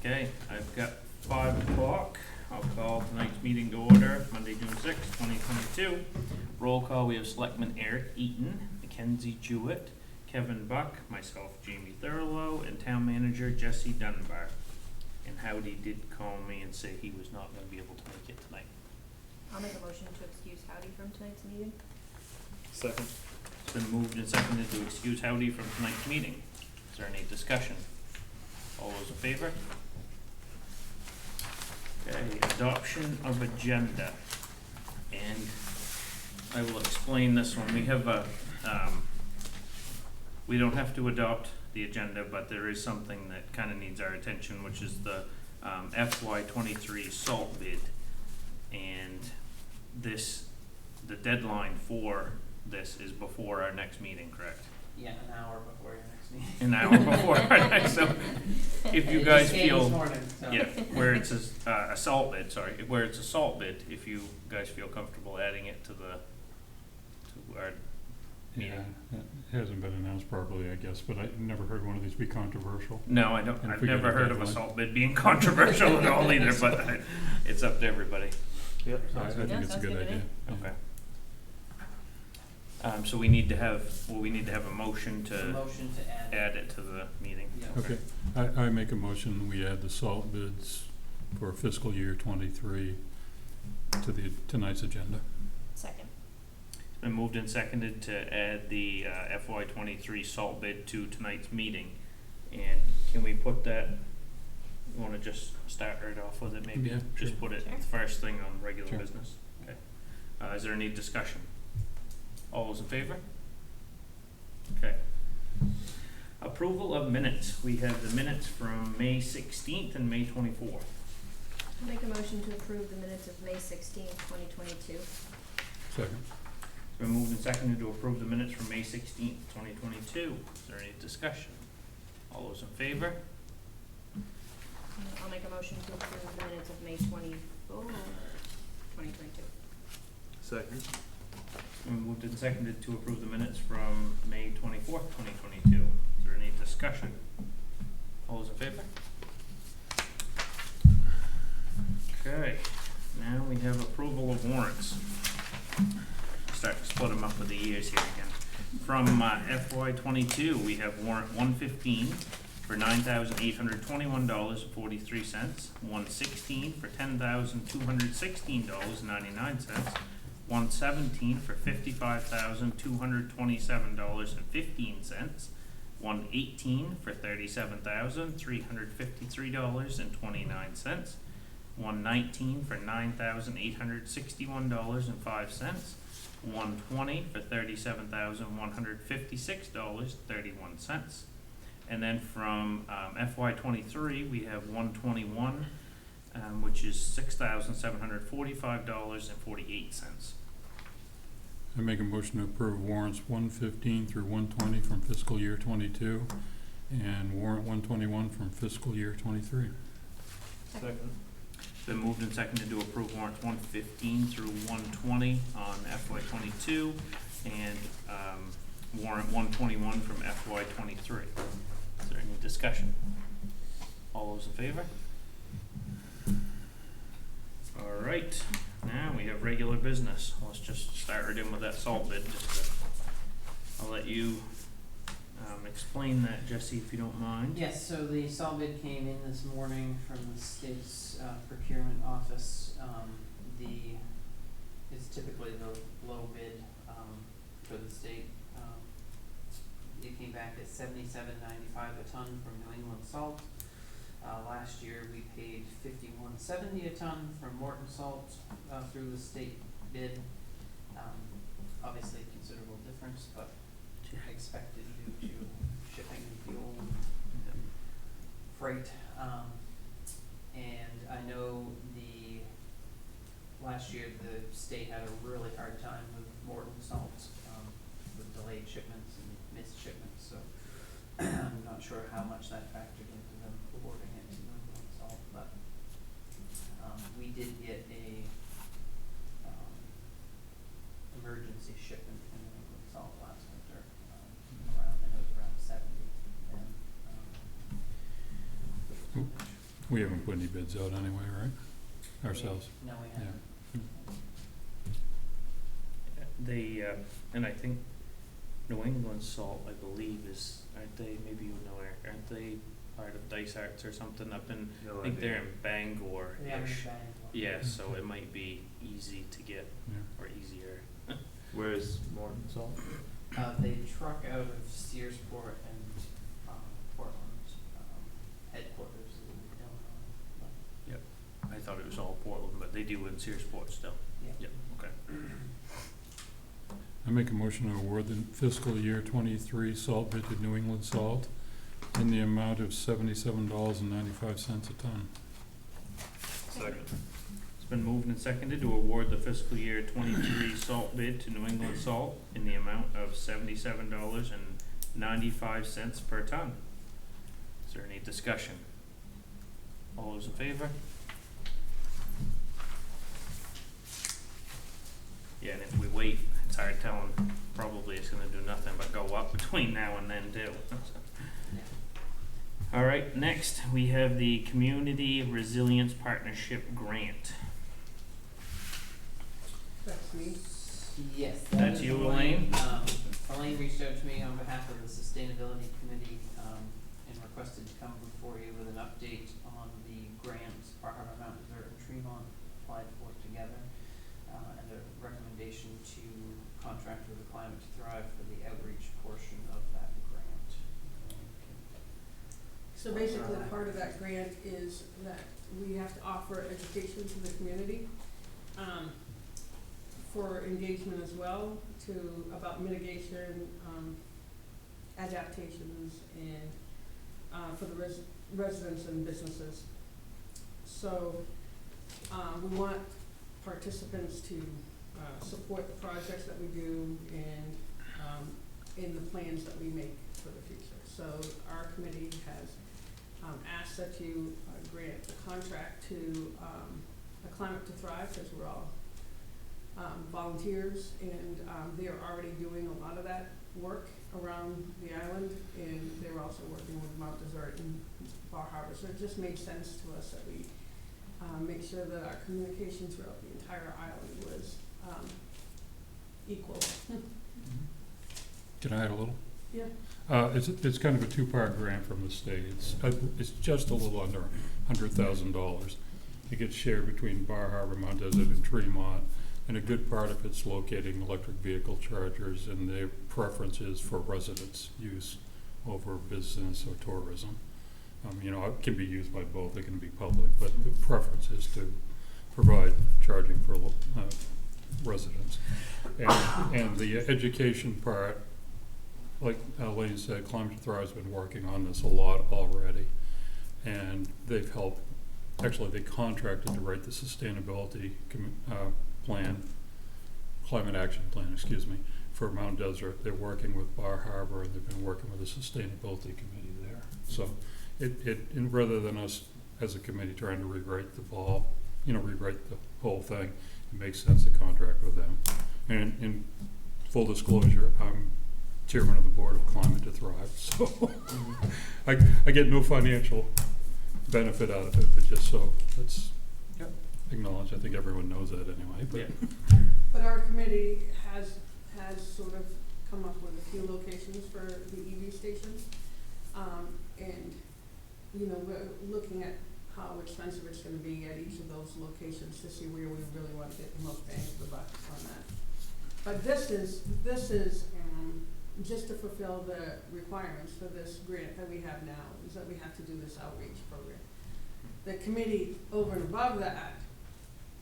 Okay, I've got 5 o'clock. I'll call tonight's meeting to order, Monday, June 6th, 2022. Roll call, we have Selectman Eric Eaton, Mackenzie Jewett, Kevin Buck, myself, Jamie Thurlow, and Town Manager Jesse Dunbar. And Howdy did call me and say he was not going to be able to make it tonight. I'll make a motion to excuse Howdy from tonight's meeting. Second. It's been moved and seconded to excuse Howdy from tonight's meeting. Is there any discussion? All those in favor? Okay, adoption of agenda. And I will explain this one. We have a, we don't have to adopt the agenda, but there is something that kind of needs our attention, which is the FY23 salt bid. And this, the deadline for this is before our next meeting, correct? Yeah, an hour before your next meeting. An hour before our next, so if you guys feel, So. yeah, where it's a salt bid, sorry, where it's a salt bid, if you guys feel comfortable adding it to our meeting. Yeah, it hasn't been announced properly, I guess, but I never heard one of these be controversial. No, I don't, And if I've we get never a heard of a deadline. salt bid being controversial at all either, but it's up to everybody. Yep. I Sounds think good. it's a Sounds good good to me. idea. Yeah. Okay. So we need to have a motion A to motion to add. add it to the meeting. Yeah. Okay, I make a motion, we add the salt bids for fiscal year 23 to tonight's agenda. Second. It's been moved and seconded to add the FY23 salt bid to tonight's meeting. And can we put that, you wanna just start right off with it maybe? Yeah, Just sure. put it Sure. first thing on regular Sure. business? Okay. Is there any discussion? All those in favor? Okay. Approval of minutes. We have the minutes from May 16th and May 24th. I'll make a motion to approve the minutes of May 16th, 2022. Second. It's been moved and seconded to approve the minutes from May 16th, 2022. Is there any discussion? All those in favor? I'll make a motion to approve the minutes of May 24th, 2022. Second. It's been moved and seconded to approve the minutes from May 24th, 2022. Is there any discussion? All those in favor? Okay, now we have approval of warrants. Start to split them up with the years here again. From FY22, we have warrant 115 for $9,821.43, 116 for $10,216.99, 117 for $55,227.15, 118 for $37,353.29, 119 for $9,861.05, 120 for $37,156.31. And then from FY23, we have 121, which is $6,745.48. I make a motion to approve warrants 115 through 120 from fiscal year 22 and warrant 121 from fiscal year 23. Second. It's been moved and seconded to approve warrants 115 through 120 on FY22 and warrant 121 from FY23. Is there any discussion? All those in favor? All right, now we have regular business. Let's just start right in with that salt bid. I'll let you explain that, Jesse, if you don't mind. Yes, so the salt bid came in this morning from the state's procurement office. It's typically the low bid for the state. It came back at $77.95 a ton from New England Salt. Last year we paid $51.70 a ton from Morton Salt through the state bid. Obviously a considerable difference, but expected due to shipping, fuel, freight. And I know last year the state had a really hard time with Morton Salt, with delayed shipments and missed shipments, so I'm not sure how much that factored into them awarding it to New England Salt, but we did get a emergency shipment from New England Salt last winter, around 70, and We haven't put any bids out anyway, right? Ourselves. No, we Yeah. haven't. And I think New England Salt, I believe, aren't they, maybe you know, Eric, aren't they part of Dice Arts or something up in, No I think idea. they're in Bangor-ish. Yeah, we're bang. Yeah, so it might be easy to get, Yeah. or easier. Where's Morton Salt? They truck out of Searsport and, Portland, headquarters in Illinois. I thought it was all Portland, but they do in Searsport still. Yeah. Yep, okay. I make a motion to award the fiscal year 23 salt bid to New England Salt in the amount of $77.95 a ton. Second. It's been moved and seconded to award the fiscal year 23 salt bid to New England Salt in the amount of $77.95 per ton. Is there any discussion? All those in favor? Yeah, and if we wait, it's hard telling, probably it's gonna do nothing but go up between now and then too. All right, next, we have the Community Resilience Partnership Grant. That's me. Yes. That's you, Elaine? Elaine reached out to me on behalf of the Sustainability Committee, and requested to come before you with an update on the grants Bar Harbor, Mount Desert, and Tremont applied for together, and a recommendation to contract with the Climate to Thrive for the outreach portion of that grant. So basically, part of that grant is that we have to offer education to the community, for engagement as well, about mitigation, adaptations, and, for the residents and businesses. So, we want participants to, support the projects that we do and, in the plans that we make for the future. So our committee has asked that you grant the contract to the Climate to Thrive, because we're all volunteers, and they are already doing a lot of that work around the island, and they're also working with Mount Desert and Bar Harbor. So it just made sense to us that we make sure that our communication throughout the entire island was equal. Can I add a little? Yeah. It's kind of a two-part grant from the state. It's just a little under $100,000. It gets shared between Bar Harbor, Mount Desert, and Tremont, and a good part of it's locating electric vehicle chargers, and their preference is for residents' use over business or tourism. It can be used by both, it can be public, but the preference is to provide charging for residents. And the education part, like Elaine said, Climate to Thrive's been working on this a lot already, and they've helped, actually they contracted to write the sustainability climate action plan, for Mount Desert. They're working with Bar Harbor, and they've been working with the sustainability committee there. So and rather than us as a committee trying to rewrite the whole thing, it makes sense to contract with them. And in full disclosure, I'm chairman of the board of Climate to Thrive, so I get no financial benefit out of it, but just so it's acknowledged. I think everyone knows that anyway. But, But our committee has sort of come up with a few locations for the EV stations, and we're looking at how expensive it's going to be at each of those locations to see where we really want to get the most bang for the buck on that. But this is just to fulfill the requirements for this grant that we have now, is that we have to do this outreach program. The committee over and above that,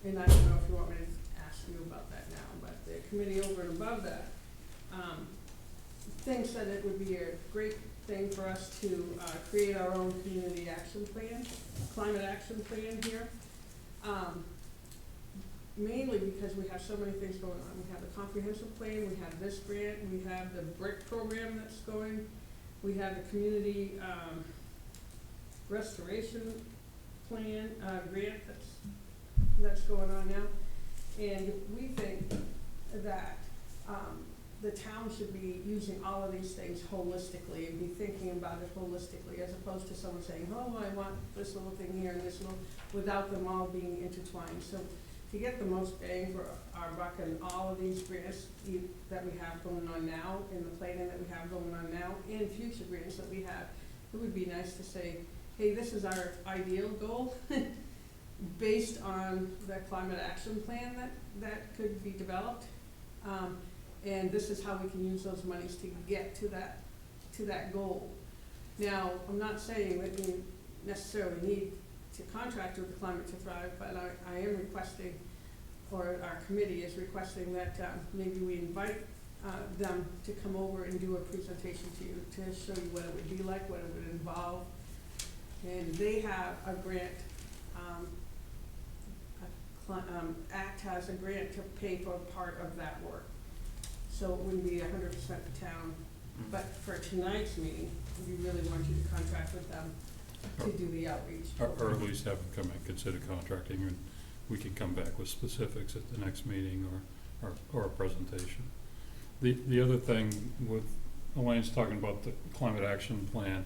and I don't know if you want me to ask you about that now, but the committee over and above that thinks that it would be a great thing for us to create our own community action plan, climate action plan here. Mainly because we have so many things going on. We have the comprehensive plan, we have this grant, we have the BRIC program that's going, we have the community restoration plan, grant that's going on now. And we think that the town should be using all of these things holistically and be thinking about it holistically, as opposed to someone saying, oh, I want this little thing here and this little, without them all being intertwined. So to get the most bang for our buck and all of these grants that we have going on now, and the planning that we have going on now, and future grants that we have, it would be nice to say, hey, this is our ideal goal, based on the climate action plan that could be developed. And this is how we can use those monies to get to that goal. Now, I'm not saying that we necessarily need to contract with the Climate to Thrive, but I am requesting, or our committee is requesting that maybe we invite them to come over and do a presentation to you, to show you what it would be like, what it would involve. And they have a grant, ACT has a grant to pay for part of that work. So it wouldn't be 100% the town. But for tonight's meeting, we really want you to contract with them to do the outreach. Or at least have them come and consider contracting, and we can come back with specifics at the next meeting or a presentation. The other thing with Elaine's talking about the climate action plan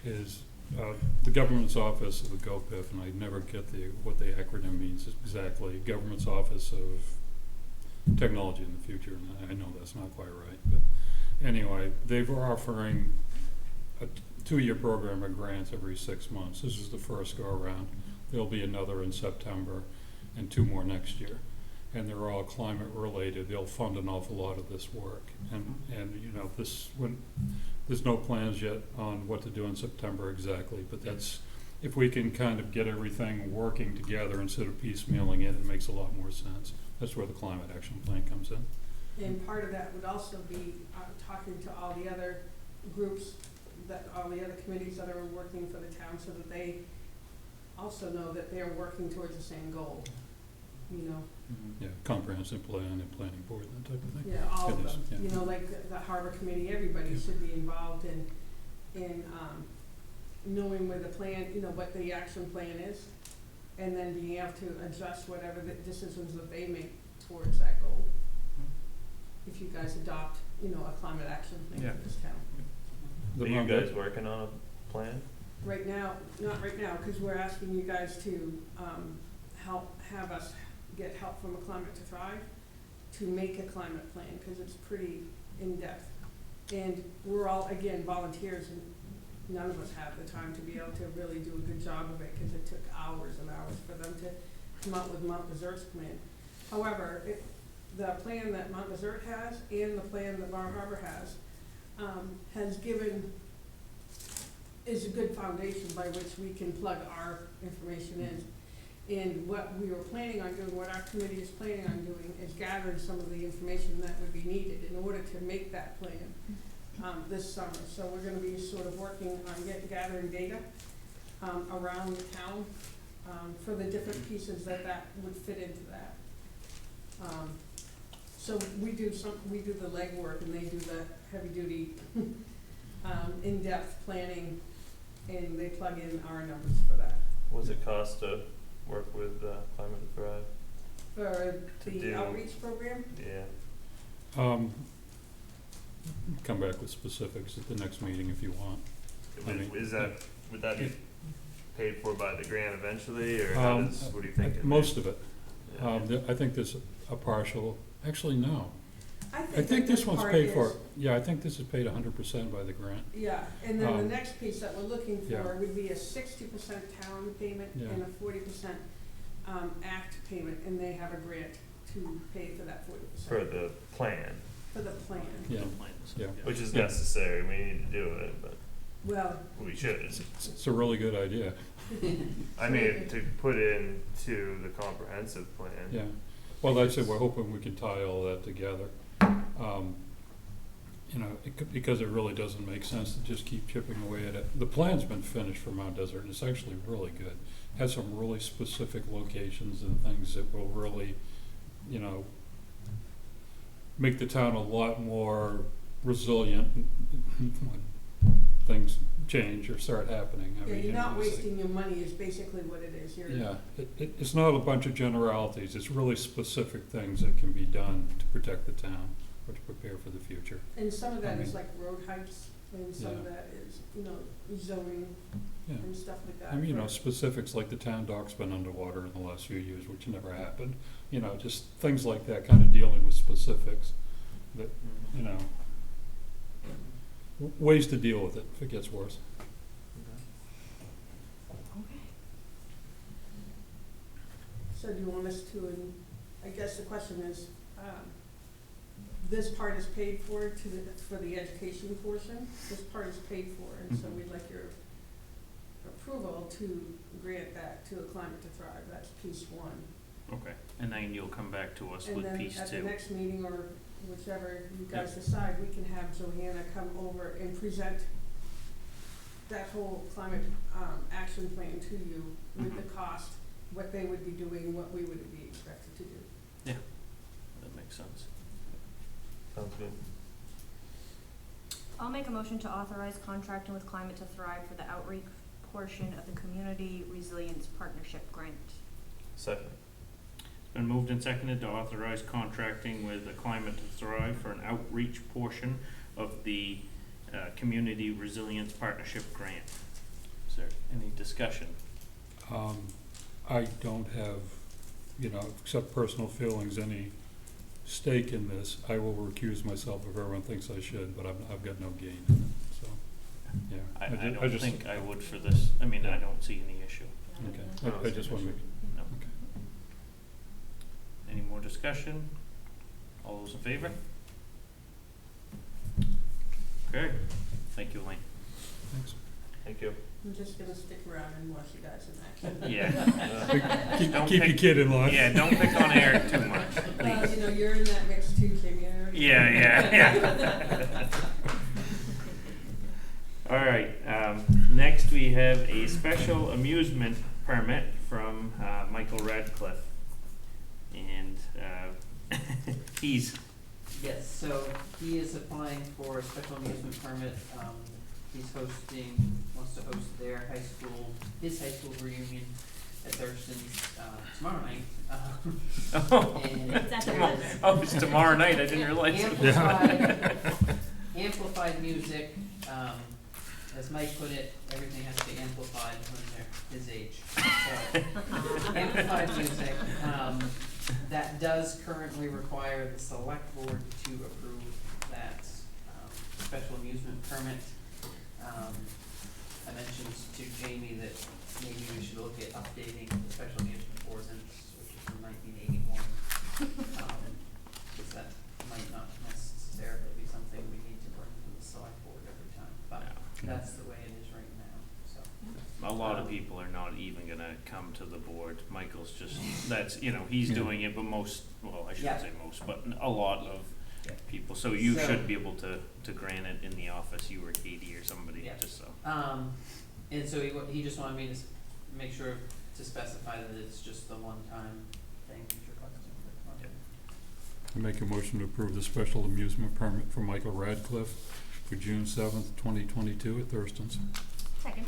is the government's office of the GOPIF, and I never get what the acronym means exactly, Government's Office of Technology in the Future, and I know that's not quite right, but anyway, they were offering a 2-year program of grants every 6 months. This is the first go around. There'll be another in September and 2 more next year. And they're all climate related. They'll fund an awful lot of this work. And you know, there's no plans yet on what to do in September exactly, but that's, if we can kind of get everything working together instead of piecemealing it, it makes a lot more sense. That's where the climate action plan comes in. And part of that would also be talking to all the other groups, all the other committees that are working for the town, so that they also know that they're working towards the same goal, you know. Yeah, comprehensive plan and planning board, that type of thing. Yeah, all of It is, them, yeah. you know, like the harbor committee, everybody should be involved in knowing where the plan, you know, what the action plan is, and then being able to adjust whatever the decisions that they make towards that goal. If you guys adopt, you know, a climate action plan for this town. The Are you Mount guys working on a plan? Right now, not right now, because we're asking you guys to have us get help from a Climate to Thrive to make a climate plan, because it's pretty in-depth. And we're all, again, volunteers, and none of us have the time to be able to really do a good job of it, because it took hours and hours for them to come up with Mount Desert's plan. However, the plan that Mount Desert has and the plan that Bar Harbor has given, is a good foundation by which we can plug our information in. And what we were planning on doing, what our committee is planning on doing, is gathering some of the information that would be needed in order to make that plan this summer. So we're gonna be sort of working on gathering data around the town for the different pieces that would fit into that. So we do the legwork, and they do the heavy duty in-depth planning, and they plug in our numbers for that. What does it cost to work with Climate to Thrive? For To the do- outreach program, Yeah. Come back with specifics at the next meeting if you want. Would that be paid for by the grant eventually, or what are you thinking? Most of it. Yeah. I think there's a partial, actually, no. I I think think that this one's part paid is- for, yeah, I think this is paid 100% by the grant. Yeah, and then the Um, next piece that we're looking yeah. for would be a 60% town payment Yeah. and a 40% ACT payment, and they have a grant to pay for that 40%. For the plan, For the plan. Yeah, Plans. yeah. which is Yeah. necessary, we need to do it, but Well, we should. It's a really good idea, I mean, to put into the comprehensive plan. yeah. Well, that's it, we're hoping we can tie all that together. You know, because it really doesn't make sense to just keep chipping away at it. The plan's been finished for Mount Desert, and it's actually really good. Has some really specific locations and things that will really, you know, make the town a lot more resilient when things change or start happening. I yeah, mean, you're you know, not it's- wasting your money is basically what it is. Yeah, it's not a bunch of generalities, it's really specific things that can be done to protect the town. or to prepare for the future. And some of that is mean- like road heights, and some of Yeah. that is, zoning Yeah. and stuff like that. I mean, for- specifics like the town dock's been underwater in the last few years, which never happened. Just things like that, kind of dealing with specifics, that, ways to deal with it if it gets worse. So do you want us to, and I guess the question is, this part is paid for for the education portion, this part is paid for, and so Mhm. we'd like your approval to grant that to A Climate to Thrive, that's piece one. Okay, and then you'll come back to us And with then piece at the two. next meeting, or whichever you guys decide, we can have Johanna come over and present that whole climate, action plan to you with the Mhm. cost, what they would be doing, what we would be expected to do. That makes sense. Sounds good. I'll make a motion to authorize contracting with Climate to Thrive for the outreach portion of the Community Resilience Partnership Grant. Second. It's been moved and seconded to authorize contracting with the Climate to Thrive for an outreach portion of the Community Resilience Partnership Grant. Is there any discussion? I don't have, except personal feelings, any stake in this. I will recuse myself if everyone thinks I should, but I've got no gain in it, so, yeah. I ju- don't just- think I would for this. I mean, I Yeah. don't see any issue. Okay, I just want to make, No. okay. Any more discussion? All those in favor? Okay, thank you, Elaine. Thanks. Thank you. I'm just gonna stick around and watch you guys in action. Yeah. Keep, Don't keep your pick- kid in line. Yeah, don't pick on Eric too much, Well, please. you're in that mix too, Jamie, I already. Yeah. All right, next we have a special amusement permit from, Michael Radcliffe. And, he's, Yes, so he is applying for a special amusement permit. He's wants to host his high school reunion at Thurston's, tomorrow night. oh, And It's at the there Butler. is oh, it's tomorrow night, I didn't realize it. amplified music, as Mike put it, everything has to be amplified when they're his age. So, amplified music, that does currently require the select board to approve that, special amusement permit. I mentioned to Jamie that maybe we should look at updating the special amusement ordinance, which is from 1981. Because that might not necessarily be something we need to bring to the select board every time, but that's the way it is right now, so. A lot of people are not even gonna come to the board. Michael's just, he's Yeah. doing it, but I Yeah. shouldn't say most, but a lot of Yeah. people. So you So- should be able to grant it in the office, you or Katie or somebody, Yeah. just so. And so he just wanted me to make sure to specify that it's just the one-time thing, future question for Yeah. I make a motion to approve the special amusement permit for Michael Radcliffe for June 7th, 2022 at Thurston's. Second.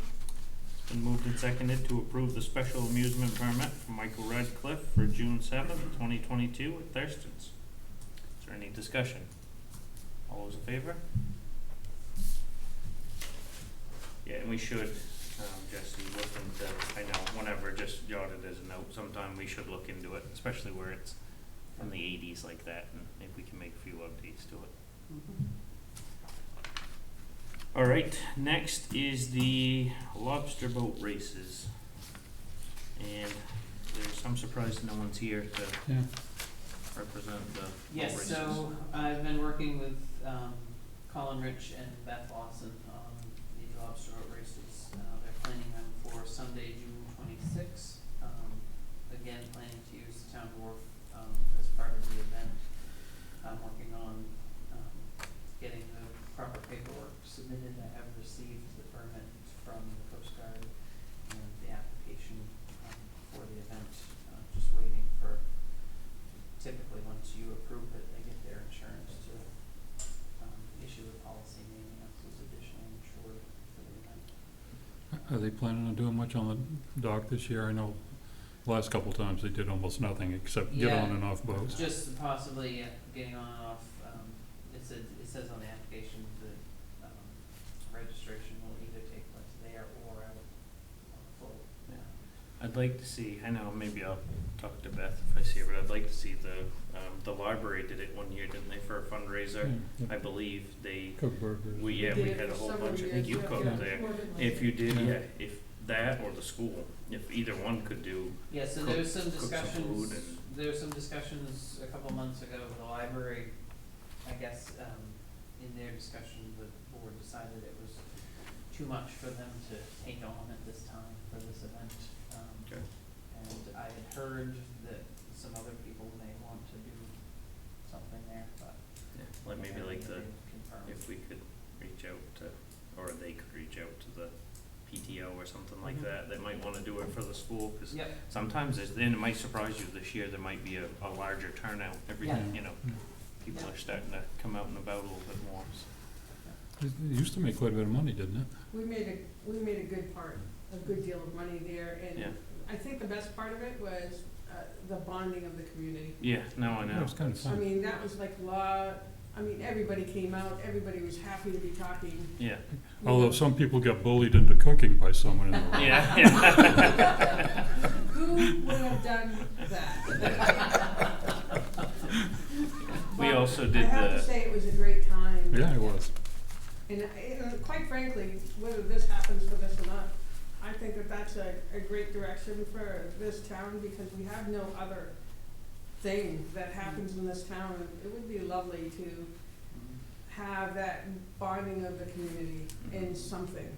It's been moved and seconded to approve the special amusement permit for Michael Radcliffe for June 7th, 2022 at Thurston's. Is there any discussion? All those in favor? Yeah, and we should, Jesse, look into, I know, whenever, just jot it as a note, sometime we should look into it, especially where it's from the 80s like that, and maybe we can make a few updates to it. All right, next is the lobster boat races. And I'm surprised no one's here to Yeah. represent the boat Yes, races. so I've been working with, Colin Rich and Beth Lawson on the lobster boat races. They're planning them for Sunday, June 26th. Again, planning to use the town wharf, as part of the event. I'm working on, getting the proper paperwork submitted. I have received the permit from the Coast Guard and the application, for the event. Just waiting for, typically, once you approve it, they get their insurance to, issue a policy naming us as additional insured for the event. Are they planning on doing much on the dock this year? I know the last couple of times they did almost nothing except get Yeah. on and off boats. Just possibly getting on and off, application, the, registration will either take place there or out on the float. Yeah. I'd like to see, I know, maybe I'll talk to Beth if I see her, but I'd like to see the library did it one year, didn't they, for a fundraiser? Yeah. I believe they, Cook burgers. we did had it a for whole several bunch, I think years, you yeah. cooked there. More than If you did, Yeah. yeah, if that or the school, if either one could do, Yeah, so Cook- there was some cook some discussions, food and- there was some discussions a couple months ago, the library, I guess, in their discussion, the board decided it was too much for them to take on at this time for this event. Okay. And I had heard that some other people may want to do something there, but. yeah, like maybe like the, Confirmed. if we could reach out to, or they could reach out to the PTO or something like Mhm. that, that might wanna do it for the school, cause Yep, sometimes it's, then it might surprise you this year, there might be a larger turnout, everything, you know, people Yeah. are starting to come out and about a little bit more, so. It used to make quite a bit of money, didn't it? We made a good deal of money there, Yeah. and I think the best part of it was, the bonding of the community. Yeah, no, I It know. was kind of I fun. mean, that was like everybody came out, everybody was happy to be talking. Yeah, you Although know. some people got bullied into cooking by someone in the room. yeah, yeah. Who would have done that? We But also I did have to the, say, it was a great time. Yeah, it was. And quite frankly, whether this happens for this or not, I think that that's a great direction for this town, because we have no other thing that happens in this town. And it would be lovely to have that bonding of the community in something.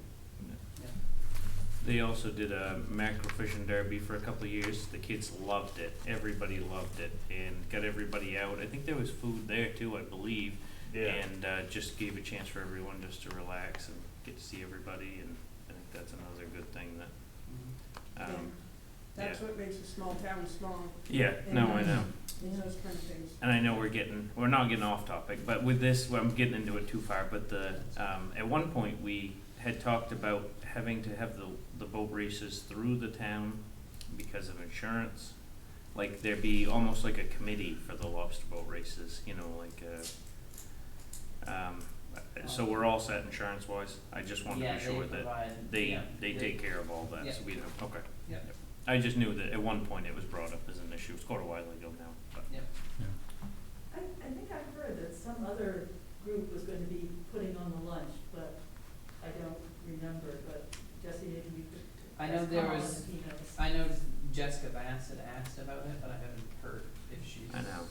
they also did a macro fishing derby for a couple of years, the kids loved it, everybody loved it, and got everybody out, I think there was food there too, I believe. Yeah. And just gave a chance for everyone just to relax and get to see everybody, and I think that's another good thing that, Yeah. That's what makes a small town small, yeah, no, I know. is those kind of things. And I know we're not getting off topic, but with this, well, I'm getting into it too far, but at one point, we had talked about having to have the boat races through the town because of insurance. Like there be almost like a committee for the lobster boat races, you know, like, so we're all set insurance wise, I just wanted to be sure that they take care of all that, so Yeah. we don't, okay. Yep. I just knew that at one point it was brought up as an issue, it's quite a while ago now, but. I think I've heard that some other group was going to be putting on the lunch, but I don't remember, but Jesse, maybe you could. I know ask there Colin was- if he knows. I know Jessica Bass had asked about it, but I haven't heard if she's I know.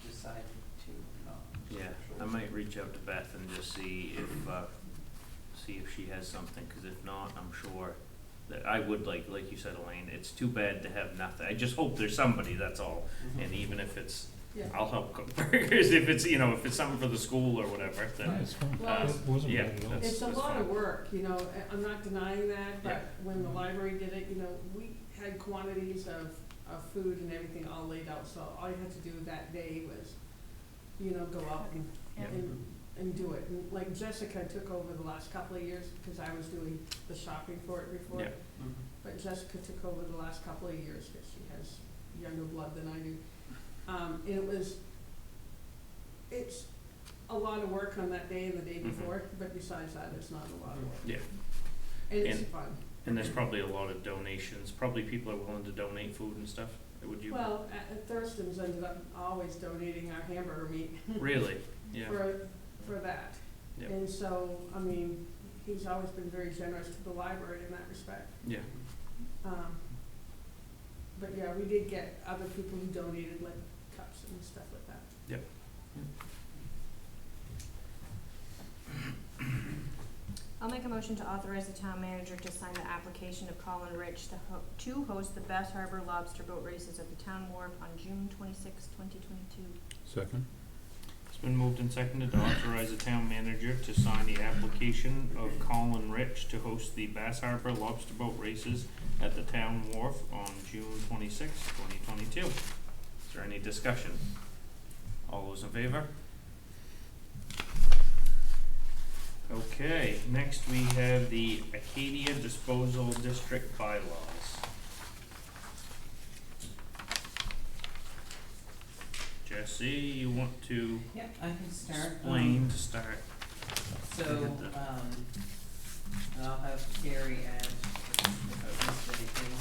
decided to or not. Yeah, I might reach out to Beth and just see if she has something, cause if not, I'm sure that I would like you said, Elaine, it's too bad to have nothing, I just hope there's somebody, that's all. Mhm. And even if it's, Yeah. I'll help cook burgers, if it's, if it's something for the school or whatever, Yeah, then, it's fun. Well, It wasn't yeah, bad at all. that's- It's a lot of work, I'm not denying that, Yeah. but when the library did it, we had quantities of food and everything all laid out, so all you had to do that day was, go out Yeah. and do it. And like Jessica took over the last couple of years, because I was doing the shopping for it before. Yeah. Mhm. But Jessica took over the last couple of years, because she has younger blood than I do. And it's a lot of work on that day and the day Mhm. before, but besides that, it's not a lot of work. yeah. And it's And- fun. And there's probably a lot of donations, probably people are willing to donate food and stuff, would you? Well, at Thurston's ended up always donating our hamburger meat Really? Yeah, for that. Yep. And so, he's always been very generous to the library in that respect. yeah, But yeah, we did get other people who donated like cups and stuff like that. yep. I'll make a motion to authorize the town manager to sign the application of Colin Rich to host the Bass Harbor Lobster Boat Races at the town wharf on June 26, 2022. Second. It's been moved and seconded to authorize the town manager to sign the application of Colin Rich to host the Bass Harbor Lobster Boat Races at the town wharf on June 26, 2022. Is there any discussion? All those in favor? Okay, next we have the Acadia Disposal District bylaws. Jesse, you want to Yeah, I can start. explain to start? So, and I'll have Gary add, if I missed anything,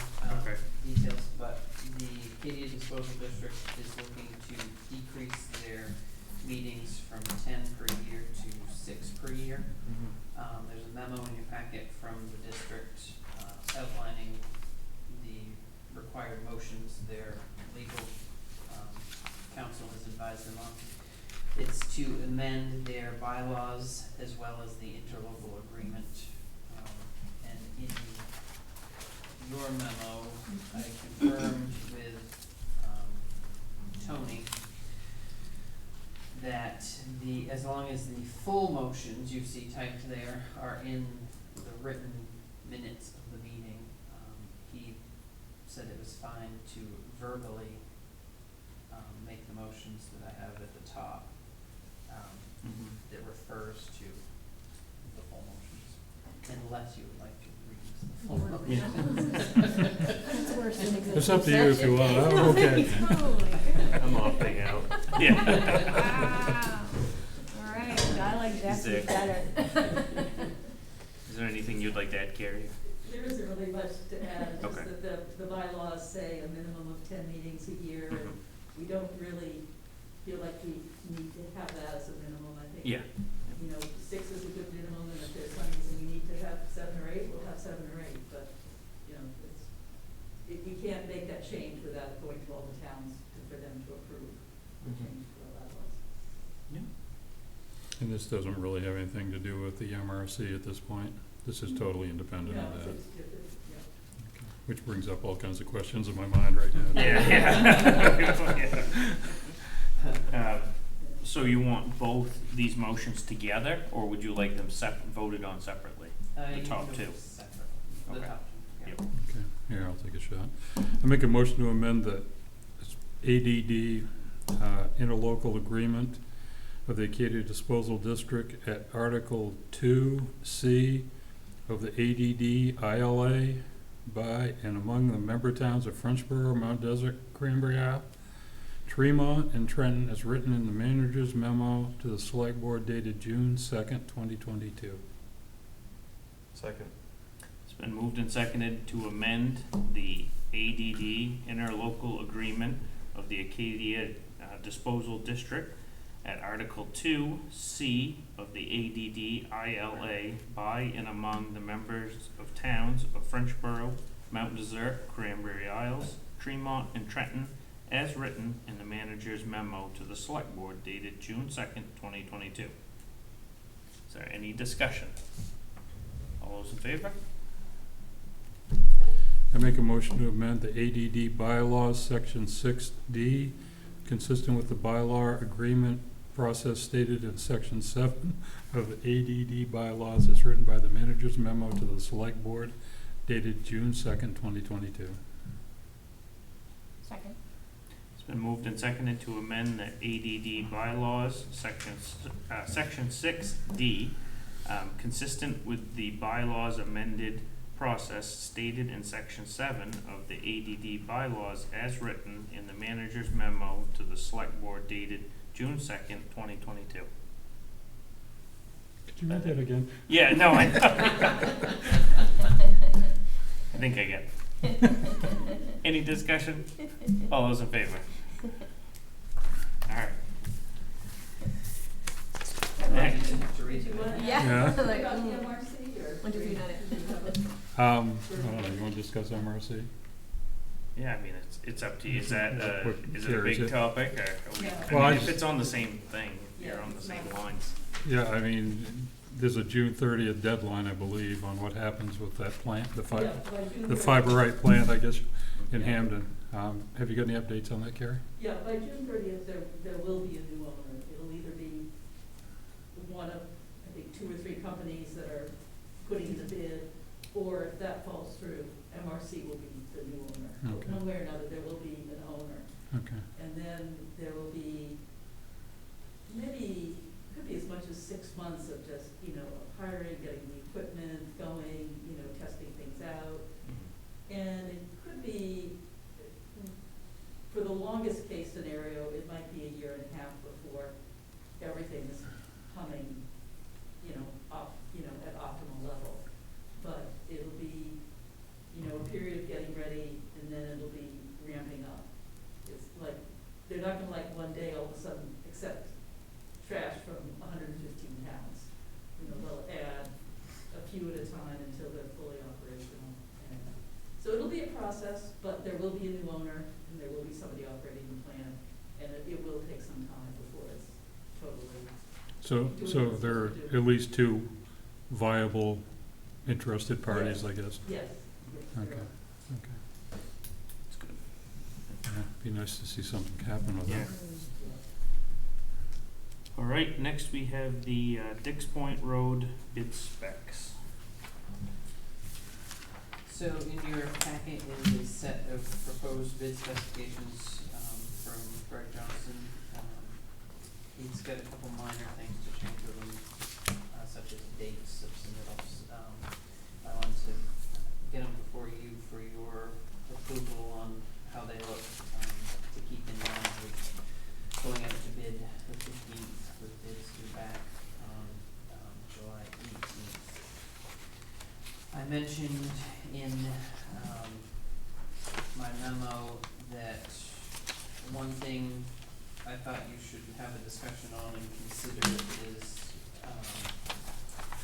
Okay. details, but the Acadia Disposal District is looking to decrease their meetings from 10 per year to 6 per year. There's a memo in your packet from the district, outlining the required motions their legal, counsel has advised them on. It's to amend their bylaws as well as the interlocal agreement. And in your memo, I confirmed with, Tony that as long as the full motions you see typed there are in the written minutes of the meeting, he said it was fine to verbally, make the motions that I have at the top, that refers to the full motions, unless you would like to read the full motion. That's worse than executive It's up to you if you want, I'm okay. Holy cow. I'm opting out. Yeah. Wow. All right, I like Jesse Sick. better. Is there anything you'd like to add, Carrie? There isn't really much to add, just Okay. that the bylaws say a minimum of 10 meetings a year, and we don't really feel like we need to have that as a minimum, I think. Yeah. You know, 6 is a good minimum, and if there's some reason we need to have 7 or 8, we'll have 7 or 8, but, you know, we can't make that change without going to all the towns for them to approve the change to our bylaws. And this doesn't really have anything to do with the MRC at this point. This is totally independent No, of that. yeah. Okay. Which brings up all kinds of questions in my mind right now. Yeah. So you want both these motions together, or would you like them voted on separately? You top can go two. separate. The Okay. top two, yeah. Yep. Okay, here, I'll take a shot. I make a motion to amend the ADD interlocal agreement of the Acadia Disposal District at Article 2C of the ADD ILA by and among the member towns of Frenchboro, Mount Desert, Cranberry Isle, Tremont, and Trenton as written in the manager's memo to the select board dated June 2nd, 2022. Second. It's been moved and seconded to amend the ADD interlocal agreement of the Acadia Disposal District at Article 2C of the ADD ILA by and among the members of towns of Frenchboro, Mount Desert, Cranberry Isles, Tremont, and Trenton, as written in the manager's memo to the select board dated June 2nd, 2022. Is there any discussion? All those in favor? I make a motion to amend the ADD bylaws, section 6D, consistent with the bylaw agreement process stated in section 7 of the ADD bylaws as written by the manager's memo to the select board dated June 2nd, 2022. Second. It's been moved and seconded to amend the ADD bylaws, section 6D, consistent with the bylaws amended process stated in section 7 of the ADD bylaws as written in the manager's memo to the select board dated June 2nd, 2022. Could you read that again? Yeah, no, I think I get it. Any discussion? All those in favor? Alright. Next. To read Did you it. want to Yeah. Yeah. ask Like, about the mm. MRC, or? 1, 2, 3, 9. I don't know, you want to discuss MRC? Yeah, I mean, it's up to you. Is that, What is it a carries big it? topic, or are we, Yeah. Well, I I mean, if just- it's on the same thing, if you're Yeah, on the it's same not- lines. Yeah, I mean, there's a June 30th deadline, I believe, on what happens with that plant, the Yeah, by June the 30th. Fiberite plant, I guess, in Yeah. Hamden. Have you got any updates on that, Carrie? Yeah, by June 30th, there will be a new owner. It'll either be one of, I think, 2 or 3 companies that are putting in the bid, or if that falls through, MRC will be the new owner. Okay. One way or another, there will be an owner. Okay. And then there will be maybe, could be as much as 6 months of just, hiring, getting the equipment going, testing things out. And it could be, for the longest case scenario, it might be a year and a half before everything is humming, So, doing what so it's there are supposed to do. at least two viable interested parties, I guess. Yes. Okay. Okay. It's good. Yeah, be nice to see something happen with Yeah. that. All right, next we have the Dix Point Road bid specs. So in your packet is a set of proposed bid specifications, from Greg Johnson. He's got a couple minor things to change with them, such as dates of submittals. I wanted to get them before you for your approval on how they look, to keep in mind with going out to bid the 15th, with bids due back on, July 18th. I mentioned in, my memo that one thing I thought you should have a discussion on and consider is,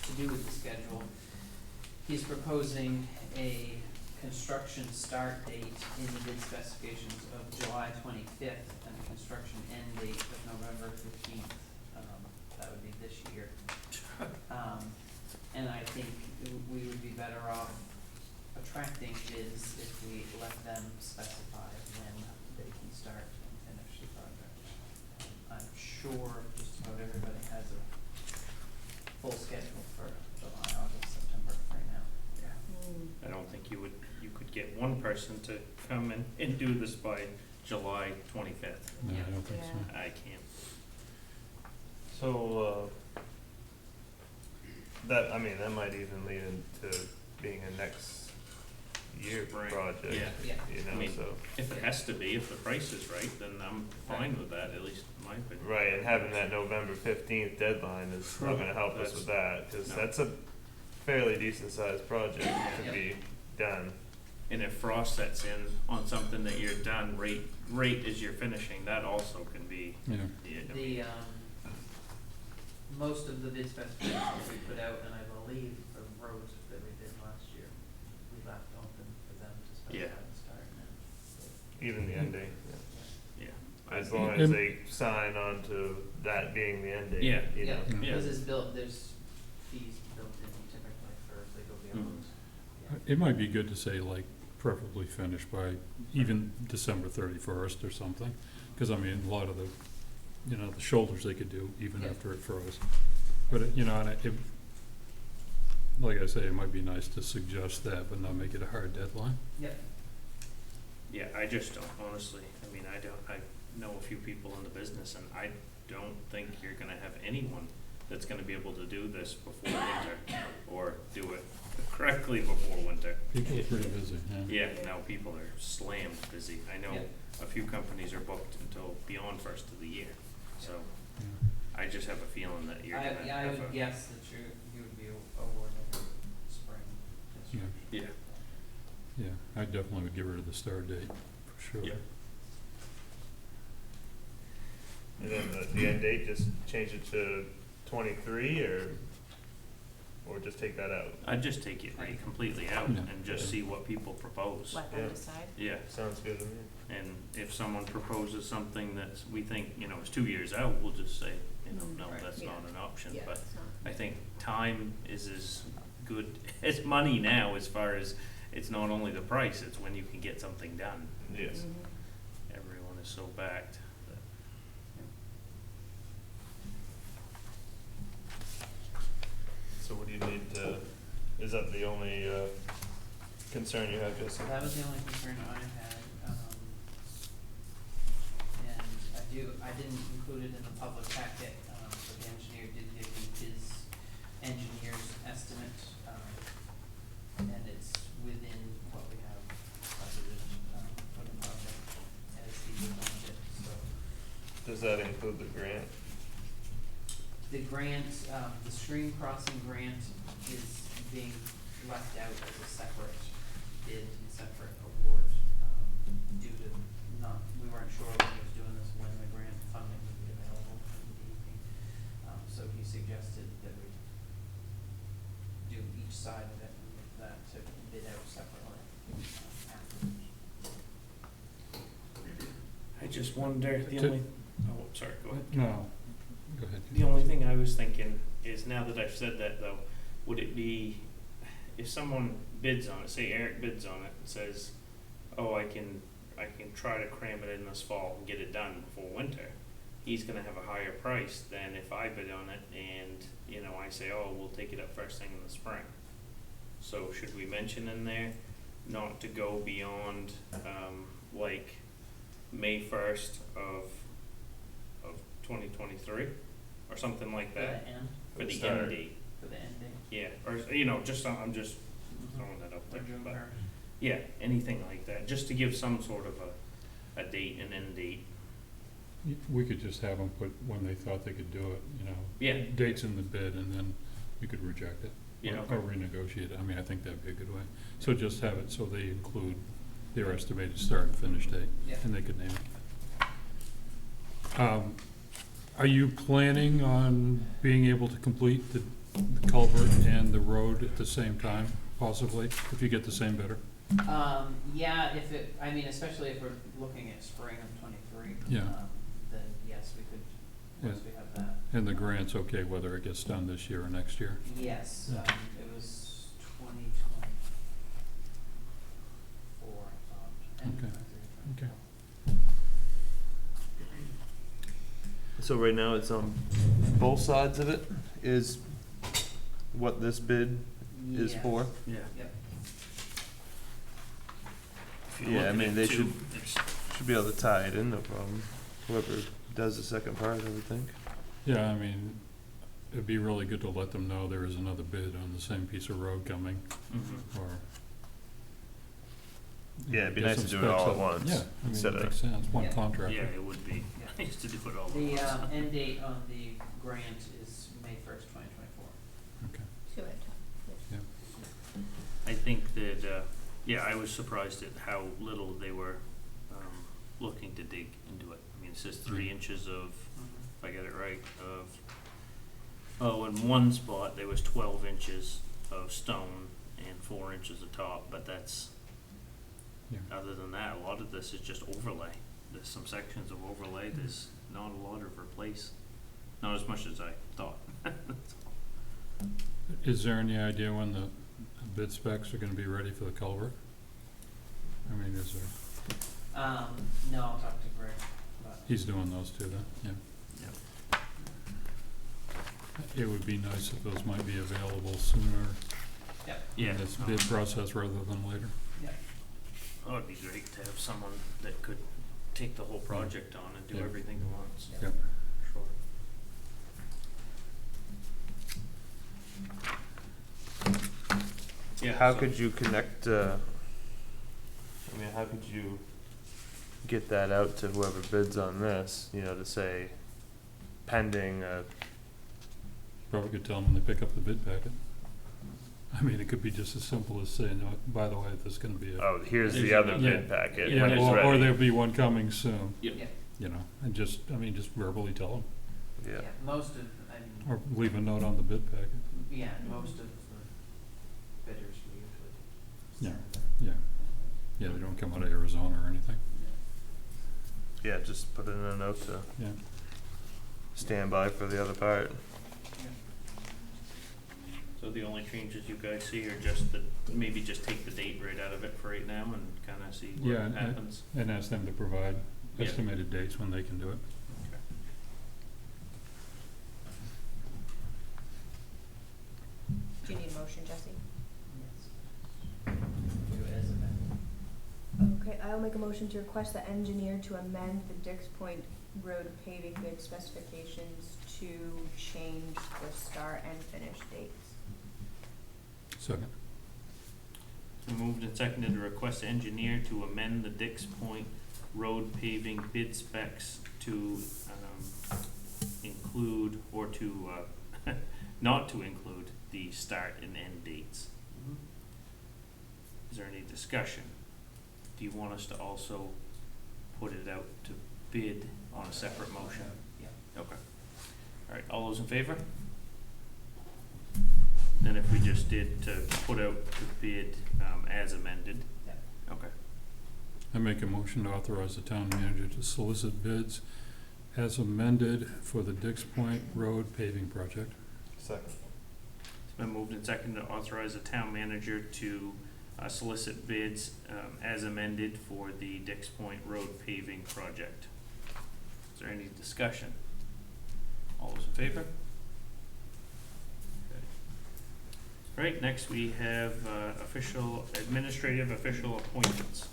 to do with the schedule. He's proposing a construction start date in the bid specifications of July 25th and a construction end date of November 15th. That would be this year. And I think we would be better off attracting bids if we let them specify when they can start and finish the project. I'm sure just about everybody has a full schedule for July, August, September right now. I don't think you could get one person to come and do this by July 25th. No, Yeah. I don't think so. Yeah. I can't. So, that might even lead into being a next year Spring. project, Yeah. Yeah. you I know, mean, so. If it has to be, if the price is right, then I'm fine with that, at least in my opinion. Right, and having that November 15th deadline is not gonna help us with that, cause No. that's a fairly decent sized project to be done. And if frost sets in on something that you're done, rate as you're finishing, that also can be, Yeah. yeah, Most of the bid specifications we put out, and I believe the roads that we did last year, we left open for them to specify Yeah. the start and Even the end date, yeah. yeah. As I- long as they sign on to that being the end date, Yeah. you know. Yeah, Yeah. because it's built, there's fees built in typically for if they go beyond. Yeah. It might be good to say like preferably finished by even December 31st or something, because I mean, a lot of the, the shoulders they could do even Yeah. after it froze. But, and like I say, it might be nice to suggest that, but not make it a hard deadline. Yep. Yeah, I just don't, honestly, I know a few people in the business, and I don't think you're gonna have anyone that's gonna be able to do this before winter, or do it correctly before winter. People are pretty busy, yeah. Yeah, now people are slammed busy. I know Yep. a few companies are booked until beyond first of the year, so Yeah. I just have a feeling that you're gonna I have would a, guess that you would be awarded spring this Yeah. year. yeah, Yeah, I definitely would get rid of the start date, for sure. Yeah. And then the end date, just change it to 23 or just take that out? I'd just take it right completely out Yeah. and just see what people propose. Let Yeah. them decide. Yeah, Sounds good to me. and if someone proposes something that we think, is 2 years out, we'll just say, no, Right, that's yeah. not an option, Yeah, but it's not. I think time is as good as money now, as far as it's not only the price, it's when you can get something done. Yes. Mhm. Everyone is so backed that, So what do you need to, is that the only concern you have, So Jesse? that was the only concern I had, and I didn't include it in the public packet, but the engineer did give me his engineer's estimate, and it's within what we have budgeted, for the project as he defined it, so. Does that include the grant? The grant, the stream crossing grant is being left out as a separate bid and separate award, due to we weren't sure when he was doing this, when the grant funding would be available from the DEP. So he suggested that we do each side of it and move that to bid out separately, afterwards. I just wonder, the To- only, oh, sorry, go ahead. No, go Go ahead. The only thing I was thinking is, now that I've said that though, would it be, if someone bids on it, say Eric bids on it and says, oh, I can try to cram it in this fall and get it done before winter, he's gonna have a higher price than if I bid on it and, you know, I say, oh, we'll take it up first thing in the spring. So should we mention in there not to go beyond, like May 1st of 2023 or something like For that? the end, For the Start. end date, for the end date. yeah, or, you know, just, I'm just throwing that up there, Or June but, 1st. yeah, anything like that, just to give some sort of a date, an end date. We could just have them put when they thought they could do it, you know. Yeah. Dates in the bid, and then we could reject it. Yeah, Or renegotiate it. I mean, I think that'd be a good way. So just have it so they include their estimated start and finish date, Yeah. and they could name it. Are you planning on being able to complete the culvert and the road at the same time, possibly, if you get the same bidder? Yeah, if it, I mean, especially if we're looking at spring of 23. Yeah. Then yes, we could, once we have that. And the grant's okay whether it gets done this year or next year? Yes, Yeah. it was 2024, I thought. And Okay. 23. Okay. So right now it's on both sides of it is what this bid is Yes. for? Yeah. Yep. If you're Yeah, I looking mean, at they two, it's- Should be able to tie it in, no problem. Whoever does the second part, I would think. Yeah, I mean, it'd be really good to let them know there is another bid on the same piece of road coming, Mhm. or. Yeah, it'd be get nice some to do it specs all up. at once, Yeah, I mean, instead it of- makes sense, one Yeah. contractor. Yeah, it would be, I used to do it all at The once. end date on the grant is May 1st, 2024. Okay, Two at a time. yeah. I think that, yeah, I was surprised at how little they were, looking to dig into it. I mean, it says 3 inches of, if I get it right, in one spot, there was 12 inches of stone and 4 inches of top, but that's, Yeah. other than that, a lot of this is just overlay. There's some sections of overlay, there's not a lot of replace, not as much as I thought. That's all. Is there any idea when the bid specs are gonna be ready for the culvert? I mean, is there, No, I'll talk to Greg about. he's doing those too then, yeah. It would be nice if those might be available sooner Yeah, in this bid process rather than later. oh, it'd be great to have someone that could take the whole project on and do Yeah. everything at once. Yeah. Sure. Yeah. How so- could you connect, I mean, how could you get that out to whoever bids on this, you know, to say pending, Probably could tell them when they pick up the bid packet. I mean, it could be just as simple as saying, oh, by the way, there's gonna be a. oh, here's There's the your other number. bid packet, Yeah, when it's or ready. there'll be one coming soon, Yep. Yeah. you know, and just, I mean, just verbally tell them, Yeah. Most of, I mean, or leave a note on the bid packet. yeah, most of the bidders we usually Yeah. send. Yeah, yeah, they don't come out of Arizona or anything, Yeah, just put it in a note to yeah. stand by for the other part. So the only changes you guys see are just the, maybe just take the date right out of it for right now and kinda see what Yeah, and- happens. And ask them to provide Yeah. estimated dates when they can do it. Okay. Do you need a motion, Jesse? Yes. Do as amended. Okay, I'll make a motion to request the engineer to amend the Dix Point Road paving bid specifications to change the start and finish dates. Second. Moved and seconded to request the engineer to amend the Dix Point Road paving bid specs to, include or to, not to include the start and end dates. Is there any discussion? Do you want us to also put it out to bid on a separate motion? Yeah. Okay. All right, all those in favor? Then if we just did to put out to bid, as amended? Yeah. Okay. I make a motion to authorize the town manager to solicit bids as amended for the Dix Point Road paving project. Second. It's been moved and seconded to authorize the town manager to solicit bids as amended for the Dix Point Road paving project. Is there any discussion? All those in favor? Okay. Right, next we have administrative official appointments.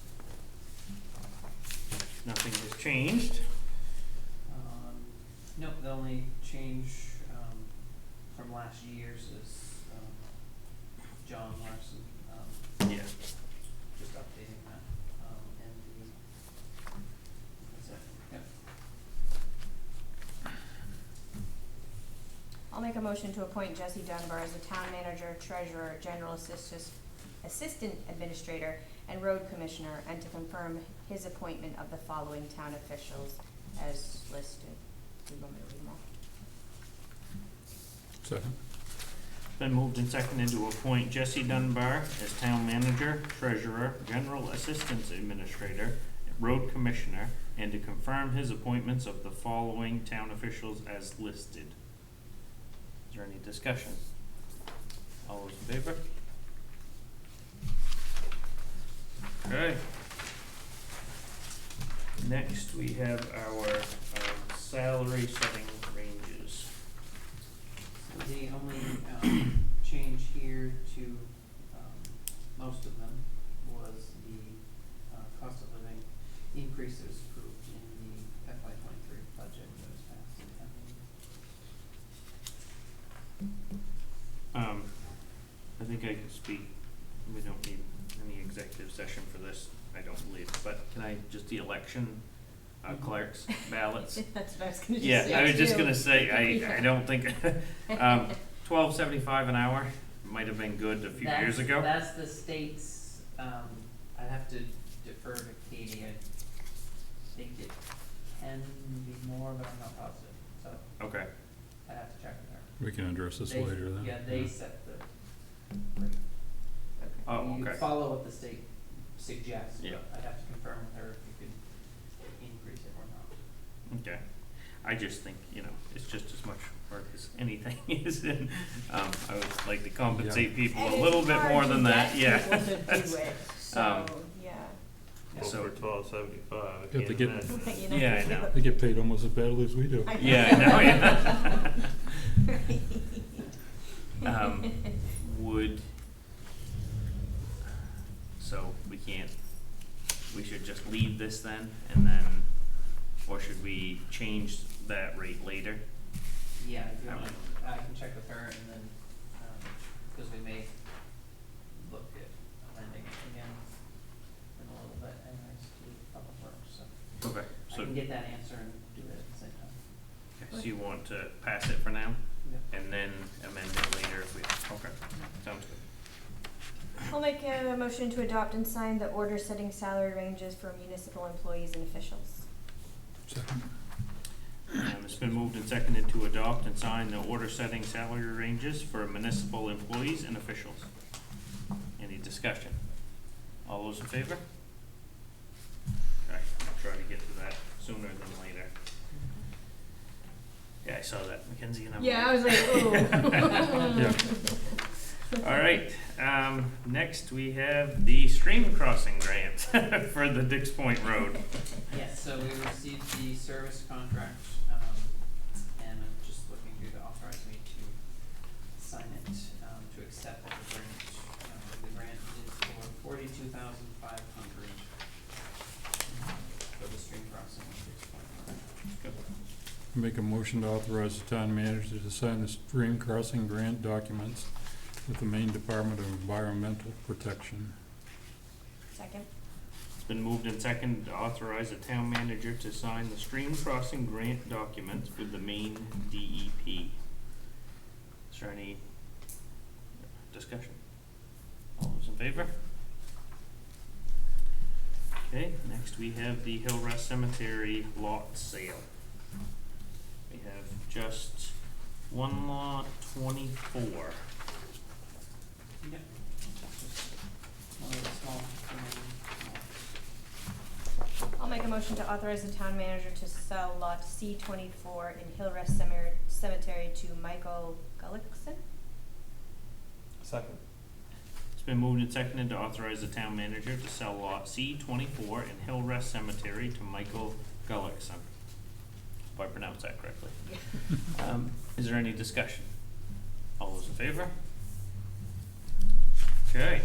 Nothing has changed. Nope, the only change, from last year's is, John Larson, Yeah. just updating that, and that's it, yep. I'll make a motion to appoint Jesse Dunbar as the town manager, treasurer, general assistant administrator, and road commissioner, and to confirm his appointment of the following town officials as listed. Do you want me to read them all? Second. Been moved and seconded to appoint Jesse Dunbar as town manager, treasurer, general assistant administrator, road commissioner, and to confirm his appointments of the following town officials as listed. Is there any discussion? All those in favor? Okay. Next, we have our salary setting ranges. So the only, change here to, most of them was the, cost of living increases approved in the FY '23 budget that was passed in town meeting. I think I can speak, we don't need any executive session for this, I don't believe, but can I, just the election, clerks, ballots? That's what I was gonna just Yeah, say. I was just too. gonna say, I don't think, $12.75 an hour might have been good a few years ago. That's the state's, I'd have to defer to Katie, I think it can be more, but I'm not positive, so Okay, I'd have to check with her. We can address this They- later then. Yeah, they set the rate. oh, You okay, follow what the state suggests, Yeah. but I'd have to confirm with her if you could increase it or not. okay. I just think, it's just as much work as anything is, and, I would like to compensate people And a it's little bit hard more to than that, get yeah. people to do it, so, yeah. Well, So- for $12.75, I Have can't to get- imagine. You know, Yeah, I know. They get paid almost as badly as we do. Yeah, I know, yeah. So we should just leave this then, and then, or should we change that rate later? Yeah, if you I want, would- I can check with her and then, because we may look at amending it again in a little bit anyways to public works, so. Okay, I so, can get that answer and do it at the same time. so you want to pass it for now, Yep. and then amend it later if we, okay, sounds good. I'll make a motion to adopt and sign the order setting salary ranges for municipal employees and officials. Second. It's been moved and seconded to adopt and sign the order setting salary ranges for municipal employees and officials. Any discussion? All those in favor? Okay, I'll try to get to that sooner than later. Yeah, I saw that, Mackenzie and I. Yeah, I was like, ooh. Yeah. All right, next we have the stream crossing grant for the Dix Point Road. Yes, so we received the service contract, and I'm just looking for you to authorize me to sign it, to accept the grant. The grant is for $42,500 for the stream crossing of Dix Point Road. Make a motion to authorize the town manager to sign the stream crossing grant documents with the Maine Department of Environmental Protection. Second. It's been moved and seconded to authorize the town manager to sign the stream crossing grant documents with the Maine DEP. Is there any discussion? All those in favor? Okay, next we have the Hillrest Cemetery lot sale. We have just one lot, 24. Yep. Just one of the small, I'll make make a motion to authorize the town manager to sell lot C-24 in Hillrest Cemetery to Michael Gullickson. Second. It's been moved and seconded to authorize the town manager to sell lot C-24 in Hillrest Cemetery to Michael Gullickson. If I pronounced that correctly. Is there any discussion? All those in favor? Okay.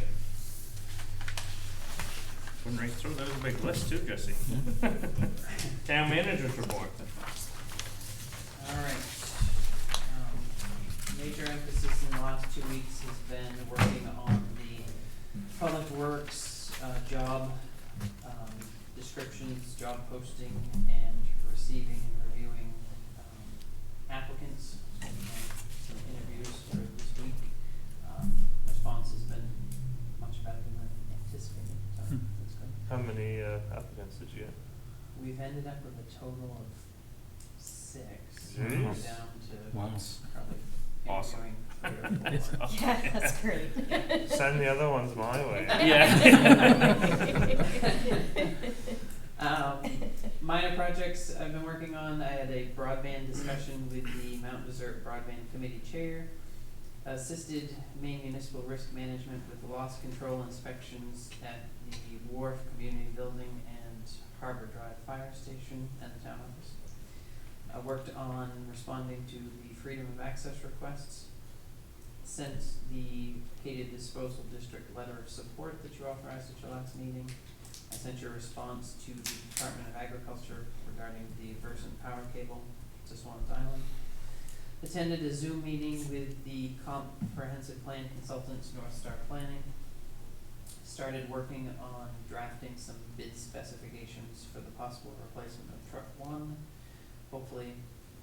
Went right through, that was a big list too, Jesse. Town manager's report. Alright, major emphasis in the last 2 weeks has been working on the public works, job, descriptions, job posting, and receiving and reviewing, applicants. So we had some interviews for this week. Response has been much better than anticipated, so that's good. How many applicants did you get? We've ended up with a total of 6. Jeez. We're down to Wow. probably Awesome. interviewing 3 or 4. Yeah, that's great. Send the other ones my way. Yeah. Minor projects I've been working on, I had a broadband discussion with the Mount Desert Broadband Committee Chair. Assisted Maine Municipal Risk Management with the loss control inspections at the Wharf Community Building and Harbor Drive Fire Station and the town office. I worked on responding to the freedom of access requests. Sent the Acadia Disposal District letter of support that you authorized at your last meeting. I sent your response to the Department of Agriculture regarding the Versant power cable to Swans Island. Attended a Zoom meeting with the Comprehensive Plan Consultants, North Star Planning. Started working on drafting some bid specifications for the possible replacement of Truck 1. Hopefully,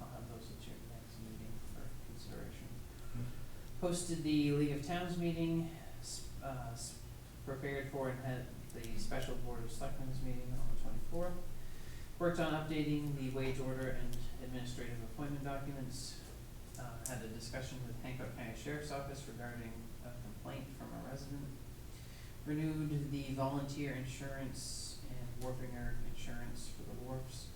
I'll have those at your next meeting for consideration. Hosted the League of Towns meeting, prepared for and had the special Board of Selectmen's meeting on the 24th. Worked on updating the wage order and administrative appointment documents. Had a discussion with Hancock County Sheriff's Office regarding a complaint from a resident. Renewed the volunteer insurance and wharfinger insurance for the wharfs.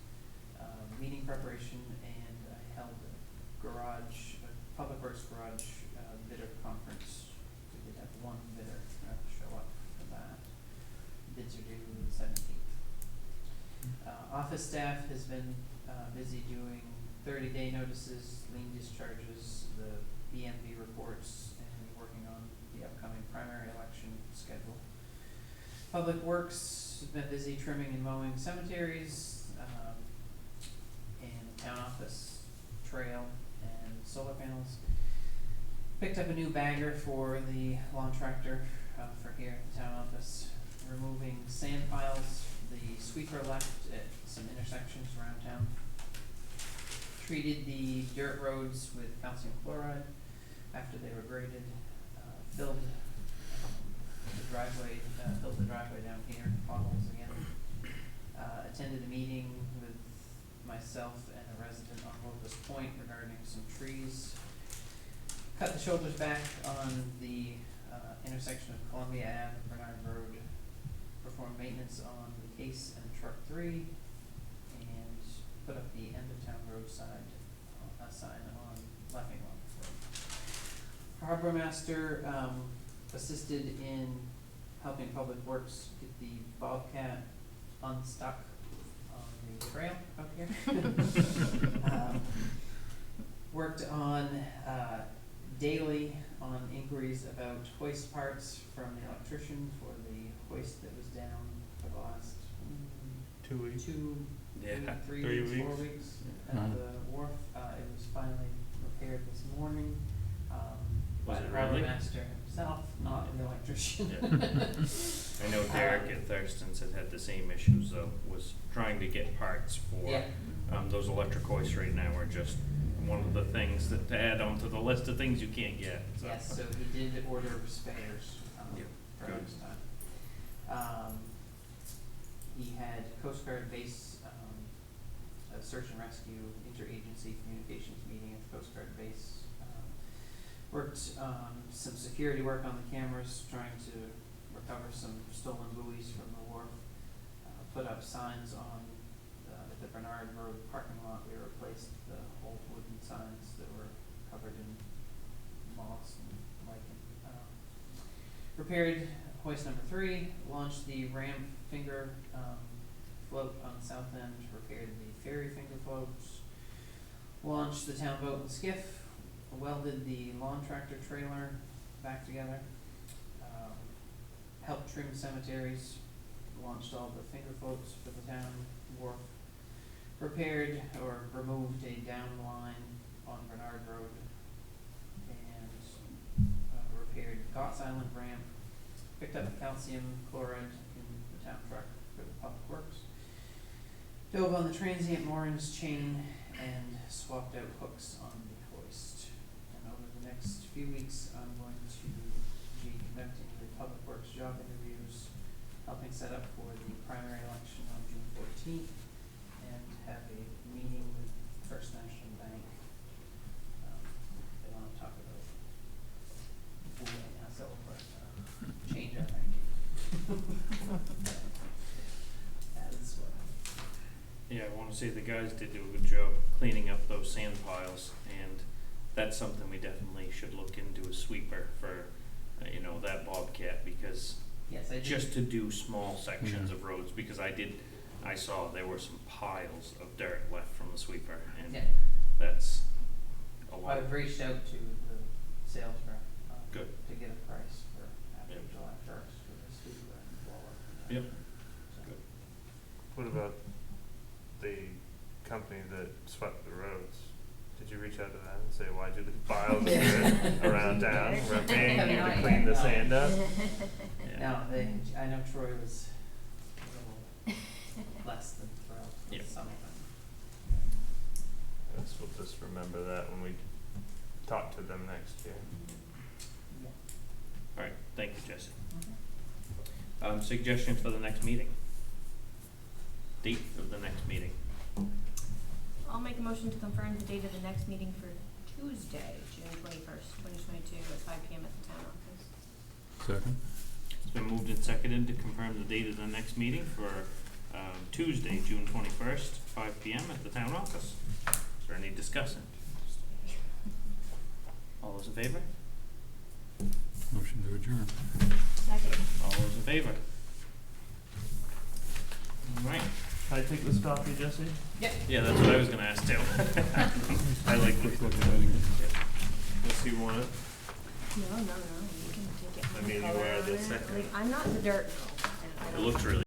Meeting preparation, and I held a public works garage bidder conference. We did have one bidder show up for that. Bids are due the 17th. Office staff has been busy doing 30-day notices, lien discharges, the BMV reports, and working on the upcoming primary election schedule. Public Works has been busy trimming and mowing cemeteries, and town office, trail, and solar panels. Picked up a new bagger for the lawn tractor for here at the town office. Removing sand piles, the sweeper left at some intersections around town. Treated the dirt roads with calcium chloride after they were graded. Filled the driveway down here, potholes again. Attended a meeting with myself and a resident on Locust Point regarding some trees. Cut the shoulders back on the intersection of Columbia Ave and Bernard Road. Performed maintenance on the Case and Truck 3, and put up the end of town roadside sign on Leffingwell Road. Harbor Master assisted in helping Public Works get the Bobcat unstuck on the trail up here. Worked on daily on inquiries about hoist parts from the electrician for the hoist that was down for the last 2 weeks. 3 3 weeks, 4 weeks. weeks Yeah. at the wharf. It was finally repaired this morning, Was by it the harbor really? master himself, not the electrician. I know Derek at Thurston's had the same issues though, was trying to get parts for, Yeah. those electric hoists right now are just one of the things that to add onto the list of things you can't get, so. Yes, so he did order spares, Yeah, for good. next time. He had Coast Guard base, a search and rescue interagency communications meeting at the Coast Guard base. Worked some security work on the cameras, trying to recover some stolen buoys from the wharf. Put up signs on the Bernard Road parking lot, we replaced the old wooden signs that were covered in moss and lichen. Repaired hoist number 3, launched the ramp finger float on the south end, repaired the ferry finger floats, launched the town boat and skiff, welded the lawn tractor trailer back together, helped trim cemeteries, launched all the finger floats for the town wharf, repaired or removed a down line on Bernard Road, and repaired Gotts Island ramp, picked up calcium chloride in the town truck for the public works, dove on the transient moorings chain, and swapped out hooks on the hoist. And over the next few weeks, I'm going to be conducting the public works job interviews, helping set up for the primary election on June 14th, and have a meeting with First National Bank. They want to talk about bullying us over, change our banking. That is what. Yeah, I wanna say the guys did do a good job cleaning up those sand piles, and that's something we definitely should look into, a sweeper for, that Bobcat, because Yes, I did. just to do small sections of roads, because I saw there were some piles of dirt left from the sweeper, and Yeah. that's a lot. I've reached out to the sales rep. Good. To get a price for after Yep. July 1st for the sweeper and blower. Yep. So, Good. What about the company that swept the roads? Did you reach out to them and say, why'd you leave piles of dirt around town? We're paying you to clean the sand up? Yeah. No, I know Troy was a little less than thrilled Yep. with some of them. I guess we'll just remember that when we talk to them next year. Yeah. Alright, thank you, Jesse. Suggestions for the next meeting? Date of the next meeting? I'll make a motion to confirm the date of the next meeting for Tuesday, June 21st, 2022, at 5 PM at the town office. Second? It's been moved and seconded to confirm the date of the next meeting for Tuesday, June 21st, 5 PM at the town office. Is there any discussion? All those in favor? Motion to adjourn. Second. All those in favor? Alright, Can I take this copy, Jesse? yeah, that's what I was gonna ask too. I like Quick this. look at Eddington. Unless you want it. No, you can take it. I mean, you Color wear on this it. second. Like, I'm not the dirt girl, and I It don't. looks really